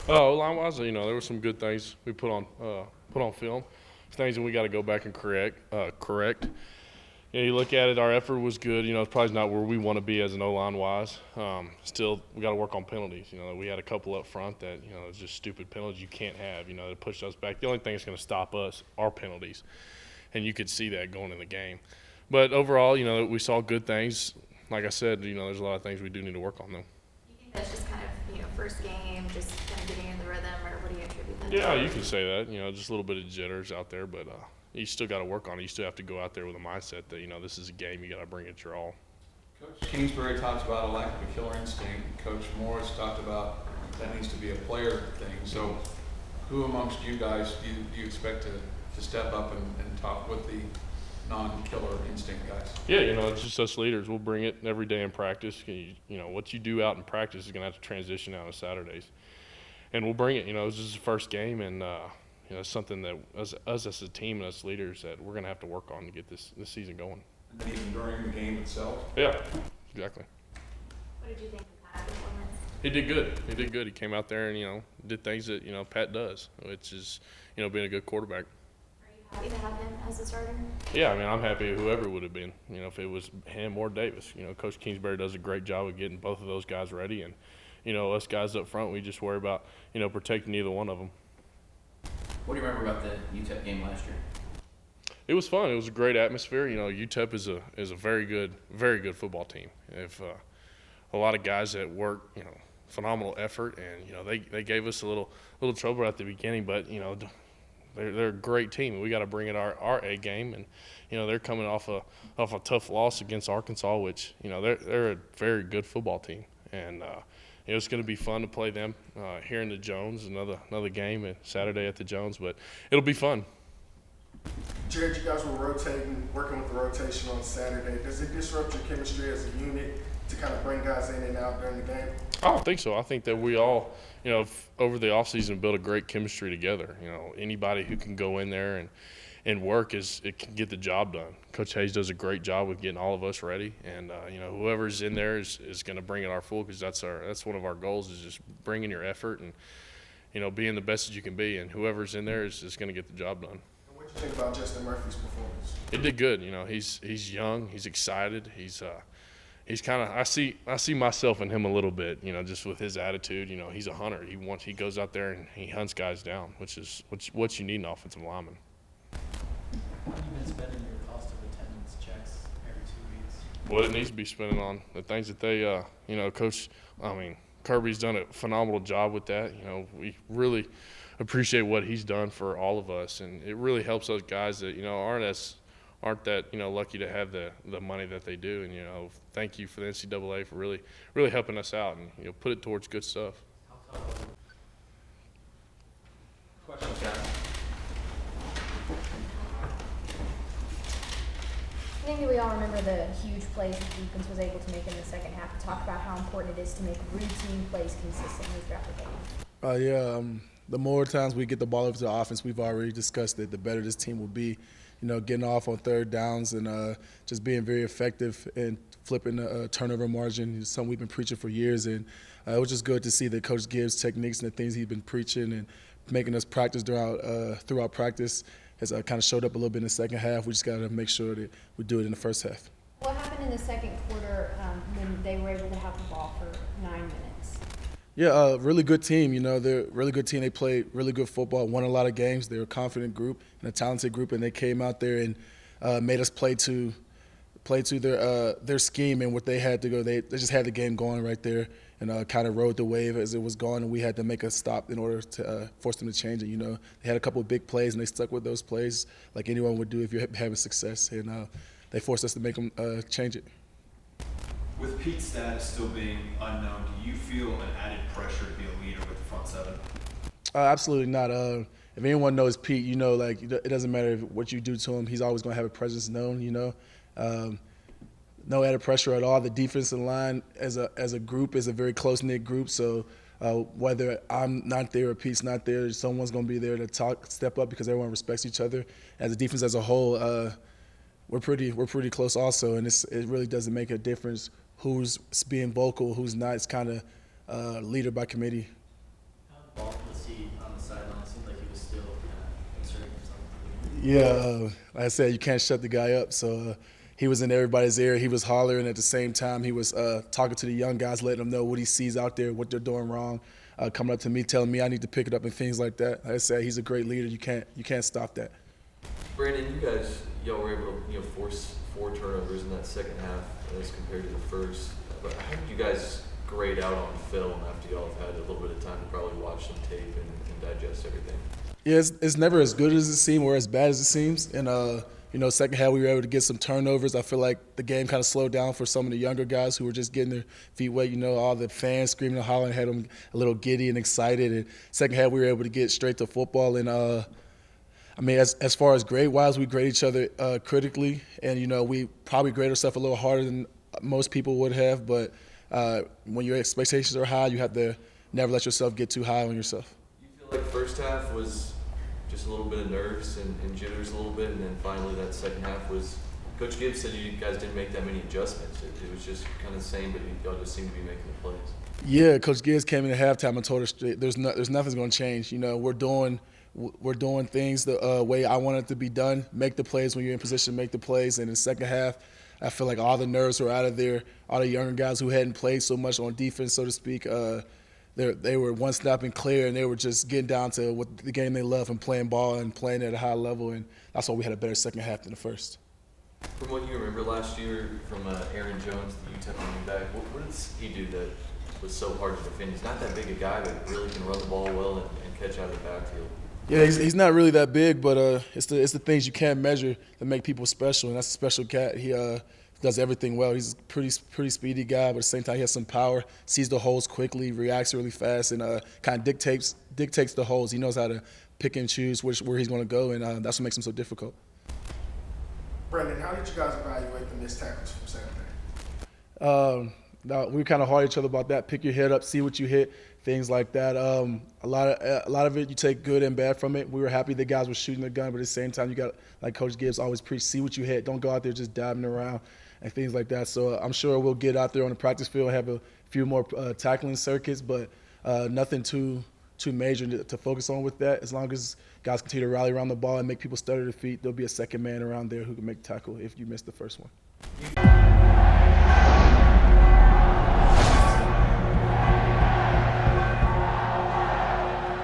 Line wise, there were some good things we put on film, things that we got to go back and correct. You look at it, our effort was good. It's probably not where we want to be as an O-line wise. Still, we got to work on penalties. We had a couple up front that, it's just stupid penalties you can't have, that pushed us back. The only thing that's going to stop us are penalties. And you could see that going in the game. But overall, we saw good things. Like I said, there's a lot of things we do need to work on, though. You think that's just kind of, first game, just kind of getting in the rhythm, or what do you attribute that to? Yeah, you can say that. Just a little bit of jitters out there, but you still got to work on it. You still have to go out there with a mindset that this is a game. You got to bring it your all. Coach Kingsbury talks about a lack of a killer instinct. Coach Morris talked about that needs to be a player thing. So, who amongst you guys do you expect to step up and talk with the non-killer instinct guys? Yeah, it's just us leaders. We'll bring it every day in practice. What you do out in practice is going to have to transition out on Saturdays, and we'll bring it. This is the first game, and it's something that us as a team and us leaders that we're going to have to work on to get this season going. And then even during the game itself? Yeah, exactly. What did you think of Pat's performance? He did good. He came out there and, did things that, Pat does, which is, being a good quarterback. Are you happy to have him as a starter? Yeah, I'm happy whoever would have been, if it was him or Davis. Coach Kingsbury does a great job of getting both of those guys ready. And, us guys up front, we just worry about, protecting either one of them. What do you remember about the UTEP game last year? It was fun. It was a great atmosphere. UTEP is a very good football team. If a lot of guys that work, phenomenal effort, and they gave us a little trouble at the beginning, but they're a great team, and we got to bring it our A game. And they're coming off a tough loss against Arkansas, which they're a very good football team, and it's going to be fun to play them here in the Jones. Another game Saturday at the Jones, but it'll be fun. Jared, you guys were working with the rotation on Saturday. Does it disrupt your chemistry as a unit to kind of bring guys in and out during the game? I don't think so. I think that we all, over the offseason built a great chemistry together. Anybody who can go in there and work it can get the job done. Coach Hayes does a great job with getting all of us ready, and whoever's in there is going to bring it our full, because that's one of our goals, is just bringing your effort and being the best that you can be, and whoever's in there is going to get the job done. What do you think about Justin Murphy's performance? He did good. He's young. He's excited. He's kind of I see myself in him a little bit. Just with his attitude. He's a hunter. He goes out there and he hunts guys down, which is what you need in an offensive lineman. How have you been spending your cost of attendance checks every 2 weeks? What it needs to be spending on the things that they Coach Kirby's done a phenomenal job with that. We really appreciate what he's done for all of us, and it really helps those guys that aren't that lucky to have the money that they do. And thank you for the NCAA for really helping us out, and put it towards good stuff. Questions, guys? I think that we all remember the huge plays the defense was able to make in the second half. To talk about how important it is to make routine plays consistently throughout the game. The more times we get the ball over to the offense, we've already discussed it, the better this team will be. Getting off on third downs and just being very effective and flipping the turnover margin is something we've been preaching for years. And it was just good to see that Coach Gibbs' techniques and the things he's been preaching and making us practice throughout practice has kind of showed up a little bit in the second half. We just got to make sure that we do it in the first half. What happened in the second quarter when they were able to have the ball for 9 minutes? Yeah, really good team. They're a really good team. They played really good football, won a lot of games. They're a confident group and a talented group, and they came out there and made us play to their scheme and what they had to go. They just had the game going right there and kind of rode the wave as it was going, and we had to make a stop in order to force them to change it. They had a couple of big plays, and they stuck with those plays like anyone would do if you're having success, and they forced us to make them change it. With Pete's status still being unknown, do you feel an added pressure to be a leader with the front seven? Absolutely not. If anyone knows Pete, it doesn't matter what you do to him. He's always going to have a presence known, No added pressure at all. The defensive line as a group is a very close-knit group, so whether I'm not there or Pete's not there, someone's going to be there to step up because everyone respects each other. As a defense as a whole, we're pretty close also, and it really doesn't make a difference who's being vocal, who's not. It's kind of leader by committee. How still kind of exerting himself? Yeah, like I said, you can't shut the guy up. So he was in everybody's ear. He was hollering at the same time. He was talking to the young guys, letting them know what he sees out there, what they're doing wrong. Coming up to me, telling me I need to pick it up and things like that. Like I said, he's a great leader. You can't stop that. Brandon, y'all were able to force 4 turnovers in that second half as compared to the first. But how did you guys grade out on film after y'all have had a little bit of time to probably watch some tape and digest everything? Yeah, it's never as good as it seems or as bad as it seems. And second half we were able to get some turnovers. I feel like the game kind of slowed down for some of the younger guys who were just getting their feet wet. All the fans screaming and hollering had them a little giddy and excited. And second half we were able to get straight to football. And as far as grade-wise, we grade each other critically. And we probably grade ourselves a little harder than most people would have. But when your expectations are high, you have to never let yourself get too high on yourself. Do you feel like first half was just a little bit of nerves and jitters a little bit, and then finally that second half was – Coach Gibbs said you guys didn't make that many adjustments. It was just kind of the same, but y'all just seemed to be making the plays. Yeah, Coach Gibbs came in at halftime and told us there's nothing's going to change. We're doing things the way I want it to be done. Make the plays when you're in position to make the plays. And in the second half, I feel like all the nerves were out of there. All the younger guys who hadn't played so much on defense, so to speak, they were one snap and clear, and they were just getting down to what the game they love and playing ball and playing at a high level. And that's why we had a better second half than the first. From what you remember last year from Aaron Jones, the UTEP running back, what did he do that was so hard to defend? He's not that big a guy, but really can run the ball well and catch out of the backfield. Yeah, he's not really that big, but it's the things you can't measure that make people special, and that's a special cat. He does everything well. He's a pretty speedy guy, but at the same time he has some power, sees the holes quickly, reacts really fast, and kind of dictates the holes. He knows how to pick and choose where he's going to go, and that's what makes him so difficult. Brandon, how did you guys evaluate the missed tackles from Saturday? No, we kind of hard each other about that. Pick your head up, see what you hit, things like that. A lot of it you take good and bad from it. We were happy the guys were shooting the gun, but at the same time you got, like Coach Gibbs always preach, see what you hit. Don't go out there just diving around and things like that. So I'm sure we'll get out there on the practice field and have a few more tackling circuits, but nothing too major to focus on with that. As long as guys continue to rally around the ball and make people stutter their feet, there'll be a second man around there who can make the tackle if you miss the first one. Do you